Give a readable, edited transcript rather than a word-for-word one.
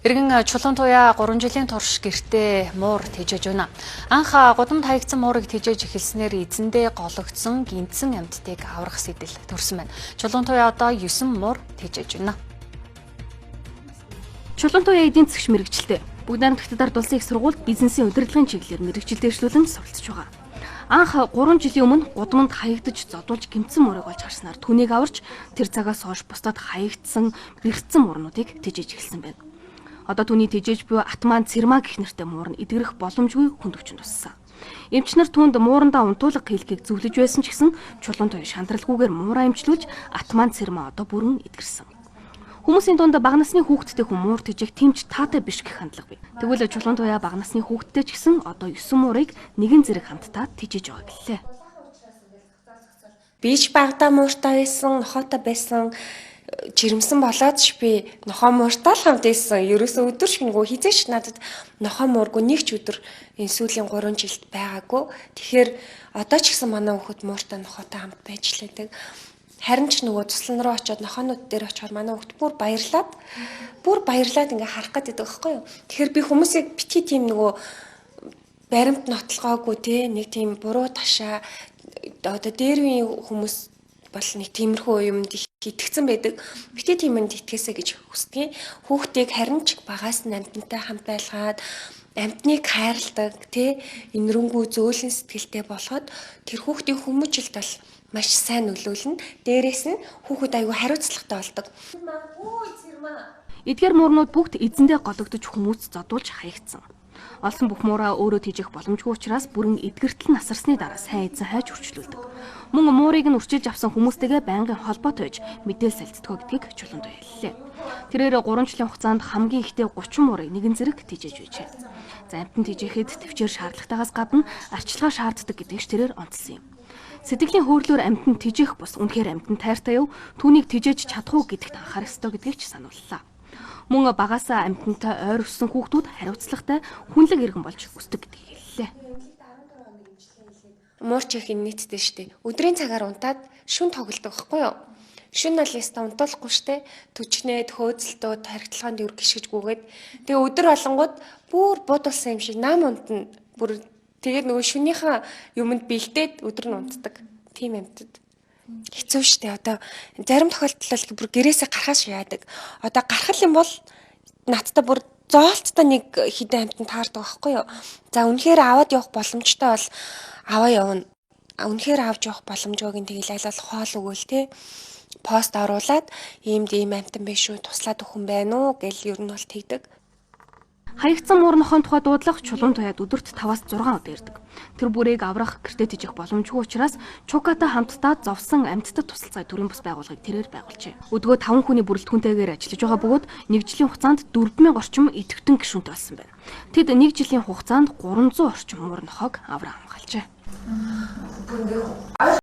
Иргэн чулуун туяа 3 жилийн турш гэртээ муур тэжээж байна. Анх гудамд хаягдсан муурыг тэжээж эхэлснээр эзэндээ гологдсон гинцэн амьтдыг аврах сэтэл төрсөн байна. Чулуун туяа одоо 9 муур тэжээж байна. Чулуун туяа эдийн засгч мэрэгчлээ. Бүгд найрамдагтад ард улсын их сургуульд бизнесийн удирдлагын чиглэлээр мэрэгчлэл дэвшлүүлэн суралцж байгаа. Анх 3 жилийн өмнө гудамд хаягдаж зодуулж гинцэн муурыг олж харснаар түүнийг аварч тэр цагаас хойш бусдад хаягдсан бэрхсэн муурнуудыг тэжээж эхэлсэн байна. Одоо түүний тэжээж буй Атман Цэрма гэх нэртэй муур нь эдгэрэх боломжгүй хүндөвчөнд туссан. Эмч нар түүнд муурандаа унтуулга хийлгээг зөвлөж байсан ч гэсэн чулуун туяа шантралгүйгээр муураа эмчлүүлж Атман Цэрма одоо бүрэн эдгэрсэн. Хүмүүсийн дунд бага насны хүүхэдтэй хүн муур тэжээх тэмч таатай биш гэх хандлага бий. Тэгвэл чулуун туяа бага насны хүүхэдтэй ч гэсэн одоо 9 муурыг нэгэн зэрэг хамтдаа тэжээж байгаа гэлээ. Бич багада мууртай байсан, нохоотой байсан. Жирэмсэн болоод ч би нохоо мууртай л хамт байсан. Ерөөсөө өдөр шөнөгүй хизээш надад нохоо муургүй нэг ч өдөр энэ сүүлийн 3 жилд байгаагүй. Тэгэхээр одоо ч гэсэн манай хүүхэд мууртай нохоотой хамт байж лээдэг. Харин ч нөгөө туслан руу очиод нохоонууд дээр очихоор манай хүүхэд бүр баярлаад ингээ харах гэдэг байхгүй юу. Тэгэхээр би хүмүүсийг битгий тийм нөгөө баримт нотлогоогүй те нэг тийм буруу ташаа одоо дээр үеийн хүмүүс бол нэг тиймэрхүү юмд их итгэцэн байдаг. Битгий тийм юмд итгэсэ гэж хүсдэг. Хүүхдийг харин ч багаас нь амьтантай хамт байлгаад амьтныг хайрладаг тий инрэнгүй зөөлөн сэтгэлтэй болгоод тэр хүүхдийн хүмүүжилт бол маш сайн нөлөөлнө. Дээрээс нь хүүхэд аягүй хариуцлагатай болдог. Эдгээр муурнууд бүгд эзэндээ гологдож хүмүүс зодуулж хаягдсан. Олсон бүх муураа өөрөө тэжээх боломжгүй учраас бүрэн эдгэртэл насарсны дараа сайн эзэн хайж үрчлүүлдэг. Мөн муурыг нь үрчилж авсан хүмүүстэйгээ байнгын холбоотой байж мэдээлэл солилцдог гэдгийг чулуун туяа хэллээ. Тэрээр 3 жилийн хугацаанд хамгийн ихдээ 30 муурыг нэгэн зэрэг тэжээж байжээ. За амьтан тэжээхэд төвчээр шаардлагатайгаас гадна арчилгаа шаарддаг гэдгийг тэрээр онцлсан юм. Сэтгэлийн хөөрлөөр амьтан тэжээх бус үнэхээр амьтан тайртай юу? Түүнийг тэжээж чадах уу гэдэгт анхаарах ёстой гэдгийг ч санууллаа. Мөн багаасаа амьтантай ойр өссөн хүүхдүүд хариуцлагатай хүнлэг иргэн болж өсдөг гэдгийг хэллээ. Муурч их нийтдээ штэ. Өдрийн цагаар унтаад шүн тоглодог байхгүй юу? Шүн бол яста унтуулахгүй штэ. Төчнээд хөөцөлтөө тархитлагаанд өр гიშгэжгүйгээд тэгээ өдөр болгонгууд бүр буудулсан юм шиг нам унтна. Бүр тэгээд нөгөө шүнийхээ юмд бэлдээд өдөр нь унтдаг. Тийм амьтад. Хэцүү штэ. Одоо зарим тохиолдолд бүр гэрээсээ гарахаас яадаг. Одоо гарах юм бол надтай бүр зоолттой нэг хідэн амтан таардаг байхгүй юу. За үнэхээр аваад явах боломжтой бол аваа явна. Үнэхээр авч явах боломжгүйг тэгэл аль болох хоол өгөөл те. Пост оруулаад ийм амтан биш үү туслаад өхөн байна уу гэл ер нь бол тэгдэг. Хаягдсан муур нохойн тухай дуудлага чулуун туяад өдөрт 5-6 удаа ирдэг. Тэр бүрийг аврах гэртээ тэжих боломжгүй учраас Чукатай хамтдаа зовсон амьтдад тусалцаа төрийн бас байгууллагыг тэрээр байгуулжээ. Өдгөө 5 хүний бүрэлдэхүүнтэйгээр ажиллаж байгаа бөгөөд 1 жилийн хугацаанд 4000 орчим идэвхтэн гишүүнтэй болсон байна. Тэд 1 жилийн хугацаанд 300 орчим муур нохойг авраа хамгаалжээ.